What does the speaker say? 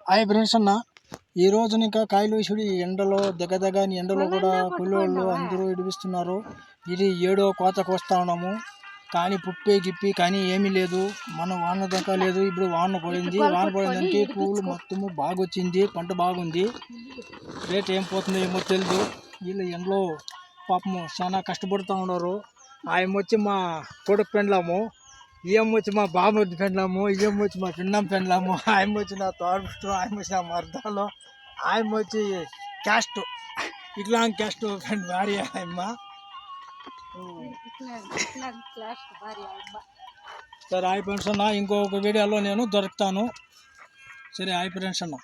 Hi friends అన్న, ఈ రోజు ఇంకా కాయలు వేసుడు ఎండలో దగ్గర ఎండలో కూడా కూలోళ్ళు అందరూ ఇడిపిస్తున్నారు. ఇది 7వ కోతకు వస్తా ఉన్నాము. కానీ పుప్పే గిప్పి కానీ ఏమీ లేదు. మనం వాన దాకా లేదు. ఇప్పుడు వాన పడిందంటే పూలు మొత్తము బాగా వచ్చింది, పంట బాగుంది. రేట్ ఏం పోతుందో ఏమో తెలియదు. వీళ్ళు ఎండలో పాపము చాలా కష్టపడుతూ ఉన్నారు. ఆయన వచ్చి మా కొడుకు పెండ్లాము, ఈయమ్మ వచ్చి మా బాబు పెండ్లాము, ఈయమ్మ వచ్చి మా పిన్నం పెండ్లాము, ఆయన వచ్చి నా తోడు, ఆయన వచ్చి నా మర్దాలు, ఆయన వచ్చి క్యాస్ట్ ఇట్లాంటి క్యాస్ట్ ఫ్రెండ్ భార్య ఆయమ్మ. సరే హాయ్ ఫ్రెండ్స్ అన్న, ఇంకొక వీడియోలో నేను దొరుకుతాను. సరే హాయ్ ఫ్రెండ్స్ అన్న.